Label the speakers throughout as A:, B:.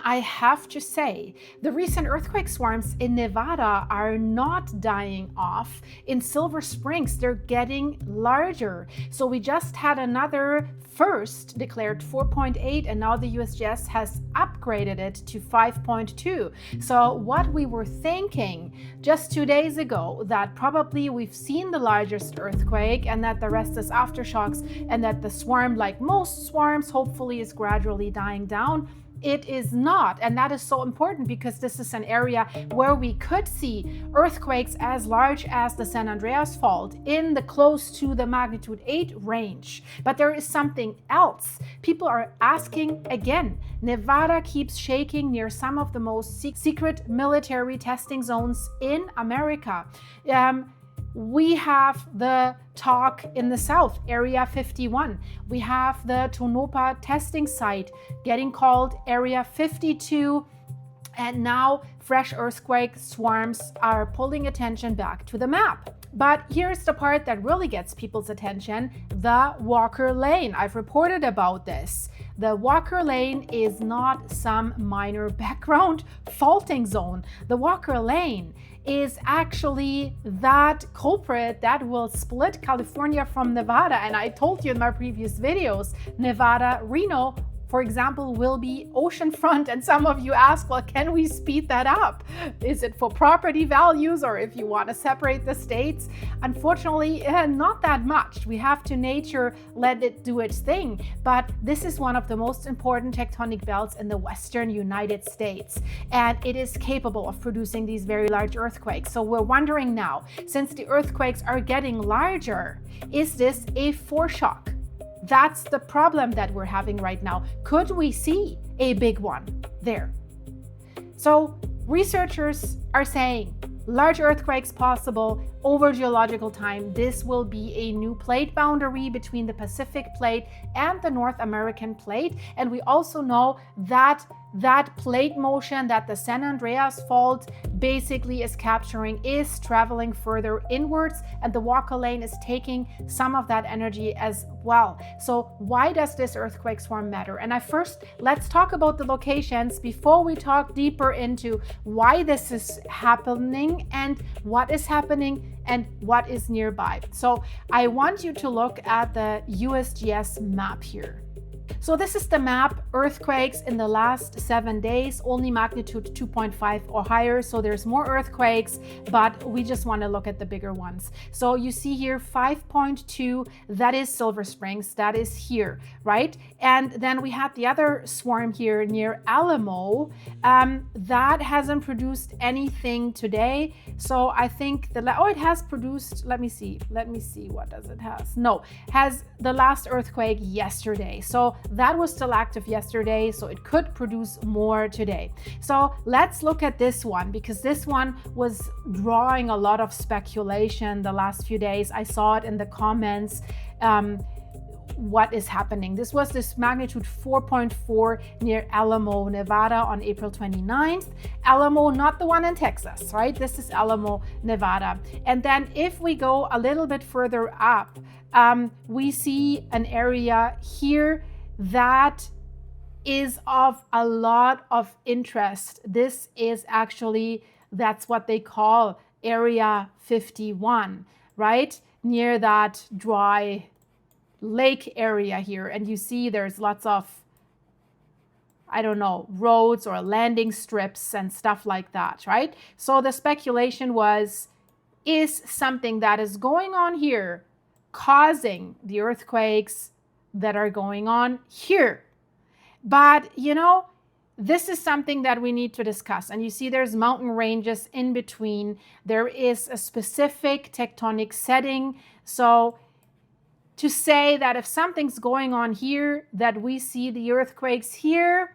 A: I have to say, the recent earthquake swarms in Nevada are not dying off. In Silver Springs, they're getting larger. So we just had another first declared 4.8, and now the USGS has upgraded it to 5.2. So what we were thinking just 2 days ago, that probably we've seen the largest earthquake and that the rest is aftershocks, and that the swarm, like most swarms, hopefully is gradually dying down. It is not, and that is so important because this is an area where we could see earthquakes as large as the San Andreas fault in the close to the magnitude 8 range. But there is something else. People are asking again. Nevada keeps shaking near some of the most secret military testing zones in America. We have the talk in the south, Area 51. We have the Tonopah testing site getting called Area 52. And now fresh earthquake swarms are pulling attention back to the map. But here's the part that really gets people's attention, the Walker Lane. I've reported about this. The Walker Lane is not some minor background faulting zone. The Walker Lane is actually that culprit that will split California from Nevada. And I told you in my previous videos, Nevada, Reno, for example, will be oceanfront. And some of you ask, well, can we speed that up? Is it for property values or if you want to separate the states? Unfortunately, not that much. We have to nature let it do its thing. But this is one of the most important tectonic belts in the western United States. And it is capable of producing these very large earthquakes. So we're wondering now, since the earthquakes are getting larger, is this a foreshock? That's the problem that we're having right now. Could we see a big one there? So researchers are saying large earthquakes possible over geological time. This will be a new plate boundary between the Pacific plate and the North American plate. And we also know that that plate motion that the San Andreas fault basically is capturing is traveling further inwards, and the Walker Lane is taking some of that energy as well. So why does this earthquake swarm matter? And let's talk about the locations before we talk deeper into why this is happening and what is happening and what is nearby. So I want you to look at the USGS map here. So this is the map, earthquakes in the last 7 days, only magnitude 2.5 or higher. So there's more earthquakes, but we just want to look at the bigger ones. So you see here 5.2, that is Silver Springs, that is here, right? And then we had the other swarm here near Alamo. That hasn't produced anything today. So I think it has produced, let me see, what does it has? No, has the last earthquake yesterday. So that was still active yesterday, so it could produce more today. So let's look at this one, because this one was drawing a lot of speculation the last few days. I saw it in the comments. What is happening? This was this magnitude 4.4 near Alamo, Nevada on April 29th. Alamo, not the one in Texas, right? This is Alamo, Nevada. And then if we go a little bit further up, we see an area here that is of a lot of interest. This is actually, that's what they call Area 51, right? Near that dry lake area here. And you see there's lots of, I don't know, roads or landing strips and stuff like that, right? So the speculation was, is something that is going on here causing the earthquakes that are going on here? But this is something that we need to discuss. And you see there's mountain ranges in between. There is a specific tectonic setting. So to say that if something's going on here, that we see the earthquakes here,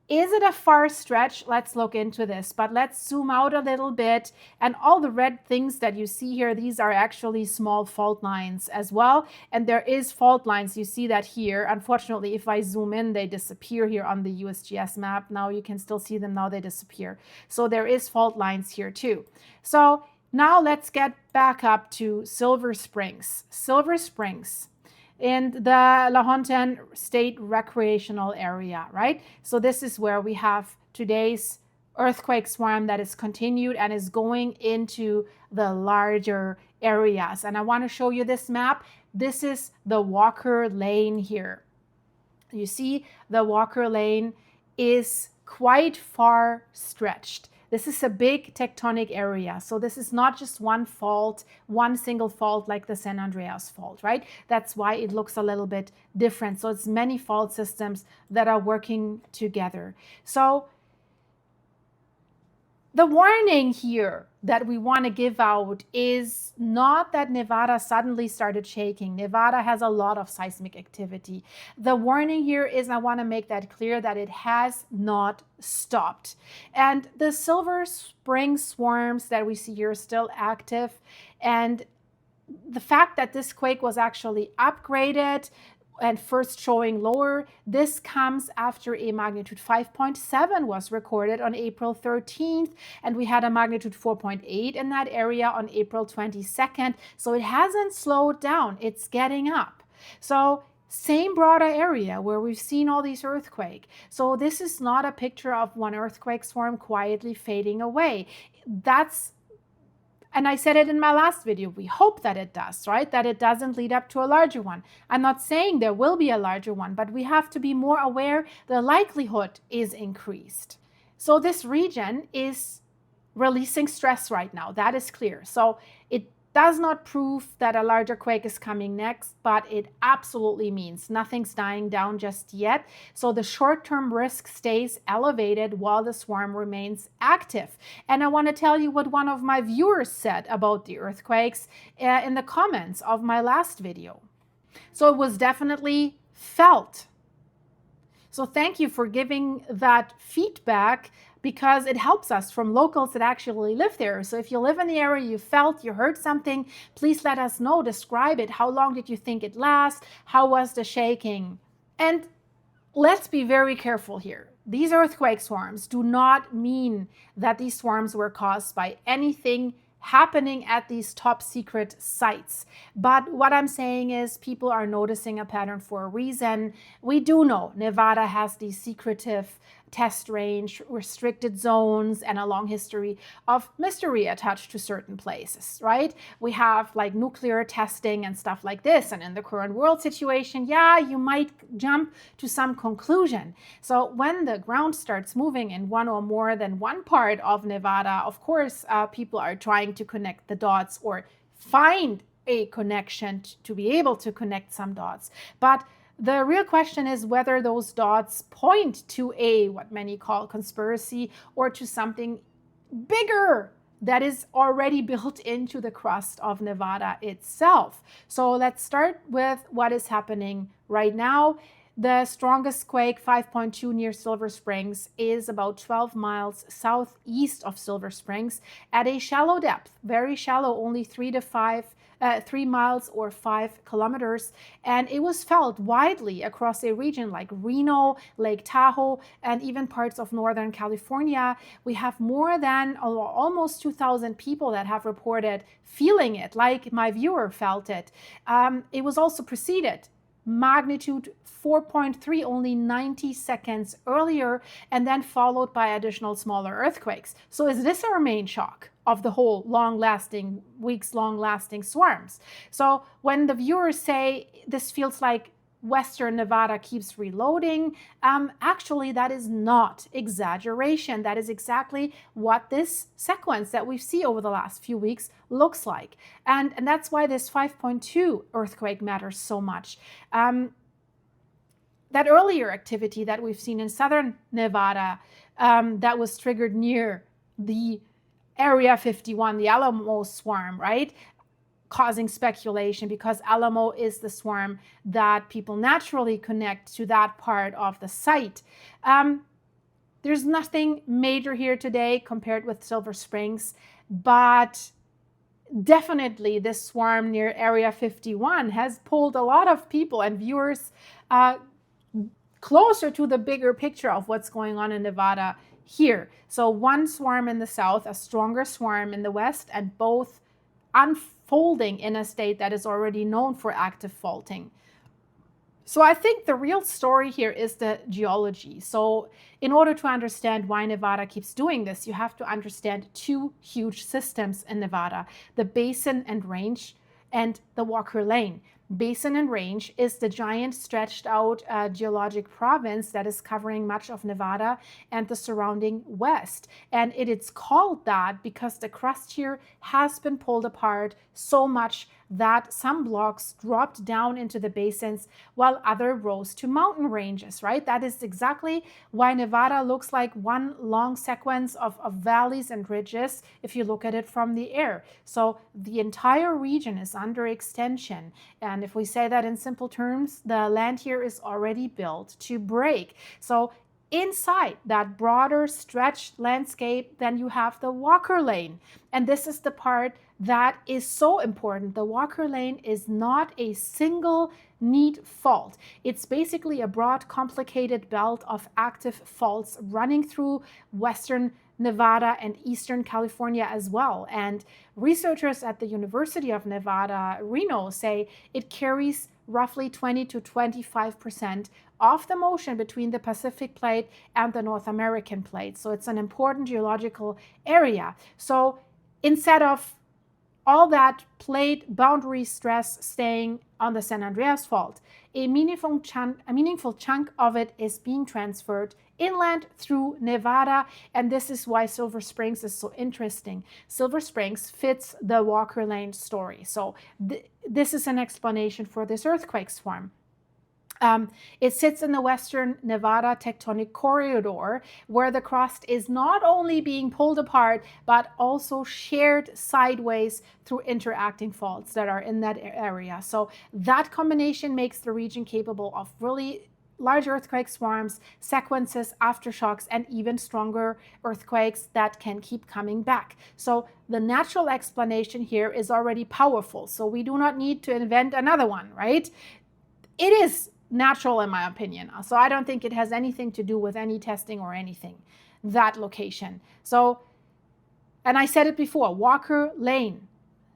A: is it a far stretch? Let's look into this, but let's zoom out a little bit. And all the red things that you see here, these are actually small fault lines as well. And there is fault lines, you see that here. Unfortunately, if I zoom in, they disappear here on the USGS map. Now you can still see them, now they disappear. So there is fault lines here too. So now let's get back up to Silver Springs. Silver Springs in the Lahontan State Recreational Area, right? So this is where we have today's earthquake swarm that is continued and is going into the larger areas. And I want to show you this map. This is the Walker Lane here. You see, the Walker Lane is quite far stretched. This is a big tectonic area. So this is not just one fault, one single fault like the San Andreas fault, right? That's why it looks a little bit different. So it's many fault systems that are working together. So the warning here that we want to give out is not that Nevada suddenly started shaking. Nevada has a lot of seismic activity. The warning here is, I want to make that clear, that it has not stopped. And the Silver Spring swarms that we see here are still active. And the fact that this quake was actually upgraded and first showing lower, this comes after a magnitude 5.7 was recorded on April 13th, and we had a magnitude 4.8 in that area on April 22nd. So it hasn't slowed down, it's getting up. So same broader area where we've seen all these earthquakes. So this is not a picture of one earthquake swarm quietly fading away. And I said it in my last video, we hope that it does, right? That it doesn't lead up to a larger one. I'm not saying there will be a larger one, but we have to be more aware the likelihood is increased. So this region is releasing stress right now, that is clear. So it does not prove that a larger quake is coming next, but it absolutely means nothing's dying down just yet. So the short-term risk stays elevated while the swarm remains active. And I want to tell you what one of my viewers said about the earthquakes in the comments of my last video. So it was definitely felt. So thank you for giving that feedback, because it helps us from locals that actually live there. So if you live in the area, you felt, you heard something, please let us know, describe it. How long did you think it last? How was the shaking? And let's be very careful here. These earthquake swarms do not mean that these swarms were caused by anything happening at these top secret sites. But what I'm saying is people are noticing a pattern for a reason. We do know Nevada has these secretive test range, restricted zones, and a long history of mystery attached to certain places, right? We have like nuclear testing and stuff like this. And in the current world situation, yeah, you might jump to some conclusion. So when the ground starts moving in one or more than one part of Nevada, of course, people are trying to connect the dots or find a connection to be able to connect some dots. But the real question is whether those dots point to what many call conspiracy, or to something bigger that is already built into the crust of Nevada itself. So let's start with what is happening right now. The strongest quake, 5.2 near Silver Springs, is about 12 miles southeast of Silver Springs at a shallow depth, very shallow, only 3 miles or 5 kilometers. And it was felt widely across a region like Reno, Lake Tahoe, and even parts of Northern California. We have more than almost 2,000 people that have reported feeling it, like my viewer felt it. It was also preceded magnitude 4.3 only 90 seconds earlier, and then followed by additional smaller earthquakes. So is this our main shock of the whole long-lasting, weeks-long-lasting swarms? So when the viewers say this feels like Western Nevada keeps reloading, actually that is not exaggeration. That is exactly what this sequence that we see over the last few weeks looks like. And that's why this 5.2 earthquake matters so much. That earlier activity that we've seen in southern Nevada that was triggered near the Area 51, the Alamo swarm, right? Causing speculation because Alamo is the swarm that people naturally connect to that part of the site. There's nothing major here today compared with Silver Springs, but definitely this swarm near Area 51 has pulled a lot of people and viewers closer to the bigger picture of what's going on in Nevada here. So one swarm in the south, a stronger swarm in the west, and both unfolding in a state that is already known for active faulting. So I think the real story here is the geology. So in order to understand why Nevada keeps doing this, you have to understand two huge systems in Nevada, the Basin and Range and the Walker Lane. Basin and Range is the giant stretched out geologic province that is covering much of Nevada and the surrounding west. And it's called that because the crust here has been pulled apart so much that some blocks dropped down into the basins while other rose to mountain ranges, right? That is exactly why Nevada looks like one long sequence of valleys and ridges if you look at it from the air. So the entire region is under extension. And if we say that in simple terms, the land here is already built to break. So inside that broader stretched landscape, then you have the Walker Lane. And this is the part that is so important. The Walker Lane is not a single neat fault. It's basically a broad, complicated belt of active faults running through western Nevada and eastern California as well. And researchers at the University of Nevada, Reno, say it carries roughly 20 to 25% of the motion between the Pacific plate and the North American plate. So it's an important geological area. So instead of all that plate boundary stress staying on the San Andreas Fault, a meaningful chunk of it is being transferred inland through Nevada, and this is why Silver Springs is so interesting. Silver Springs fits the Walker Lane story. So this is an explanation for this earthquake swarm. It sits in the western Nevada tectonic corridor, where the crust is not only being pulled apart, but also shared sideways through interacting faults that are in that area. So that combination makes the region capable of really large earthquake swarms, sequences, aftershocks, and even stronger earthquakes that can keep coming back. So the natural explanation here is already powerful. So we do not need to invent another one, right? It is natural in my opinion. So I don't think it has anything to do with any testing or anything, that location. So, and I said it before, Walker Lane,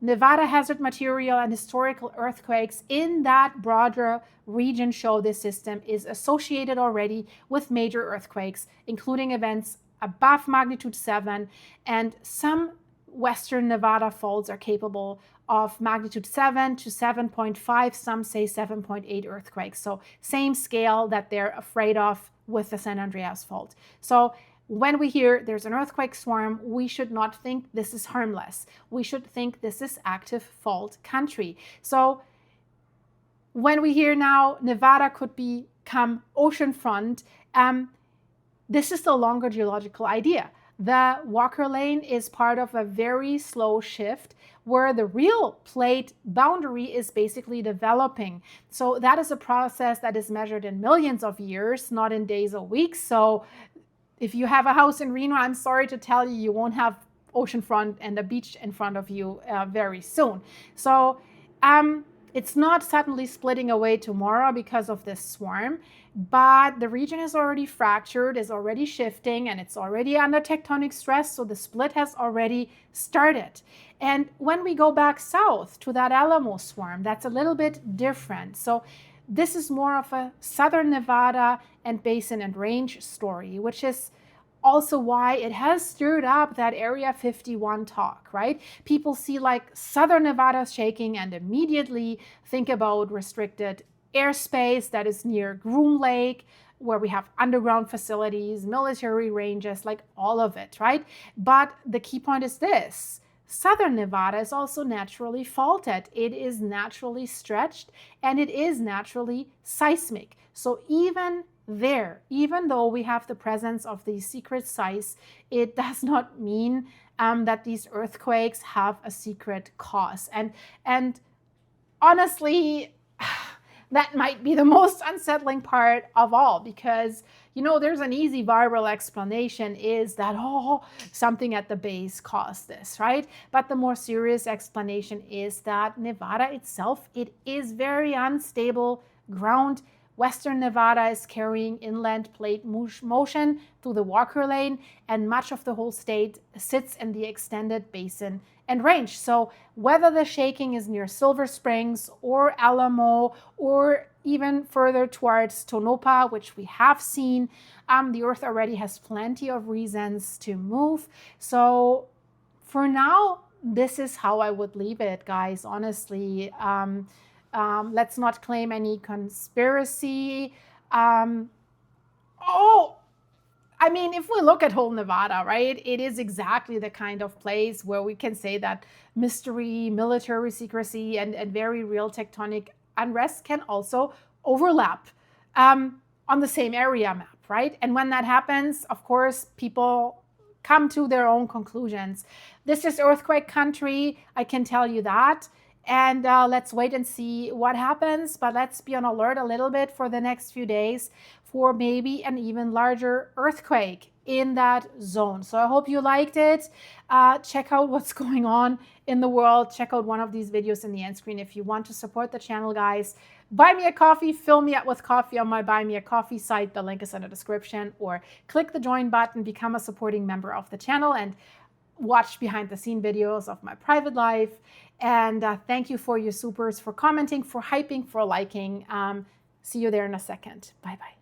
A: Nevada hazard material and historical earthquakes in that broader region show this system is associated already with major earthquakes, including events above magnitude 7, and some western Nevada faults are capable of magnitude 7 to 7.5, some say 7.8 earthquakes. So same scale that they're afraid of with the San Andreas Fault. So when we hear there's an earthquake swarm, we should not think this is harmless. We should think this is active fault country. So when we hear now Nevada could become oceanfront, this is the longer geological idea. The Walker Lane is part of a very slow shift where the real plate boundary is basically developing. So that is a process that is measured in millions of years, not in days or weeks. So if you have a house in Reno, I'm sorry to tell you, you won't have oceanfront and a beach in front of you very soon. So it's not suddenly splitting away tomorrow because of this swarm, but the region is already fractured, is already shifting, and it's already under tectonic stress, so the split has already started. And when we go back south to that Alamo swarm, that's a little bit different. So this is more of a southern Nevada and Basin and Range story, which is also why it has stirred up that Area 51 talk, right? People see like southern Nevada shaking and immediately think about restricted airspace that is near Groom Lake, where we have underground facilities, military ranges, like all of it, right? But the key point is this: southern Nevada is also naturally faulted. It is naturally stretched and it is naturally seismic. So even there, even though we have the presence of these secret sites, it does not mean that these earthquakes have a secret cause. And honestly, that might be the most unsettling part of all, because there's an easy viral explanation is that, something at the base caused this, right? But the more serious explanation is that Nevada itself, it is very unstable ground Western Nevada is carrying inland plate motion through the Walker Lane, and much of the whole state sits in the extended Basin and Range. So whether the shaking is near Silver Springs or Alamo or even further towards Tonopah, which we have seen, the Earth already has plenty of reasons to move. So for now, this is how I would leave it, guys, honestly. Let's not claim any conspiracy. I mean, if we look at whole Nevada, right, it is exactly the kind of place where we can say that mystery, military secrecy, and very real tectonic unrest can also overlap on the same area map, right? And when that happens, of course, people come to their own conclusions. This is earthquake country, I can tell you that. And let's wait and see what happens. But let's be on alert a little bit for the next few days for maybe an even larger earthquake in that zone. So I hope you liked it. Check out what's going on in the world. Check out one of these videos in the end screen if you want to support the channel, guys. Buy me a coffee, fill me up with coffee on my Buy Me a Coffee site. The link is in the description. Or click the join button, become a supporting member of the channel, and watch behind the scene videos of my private life. And thank you for your supers, for commenting, for hyping, for liking. See you there in a second. Bye-bye.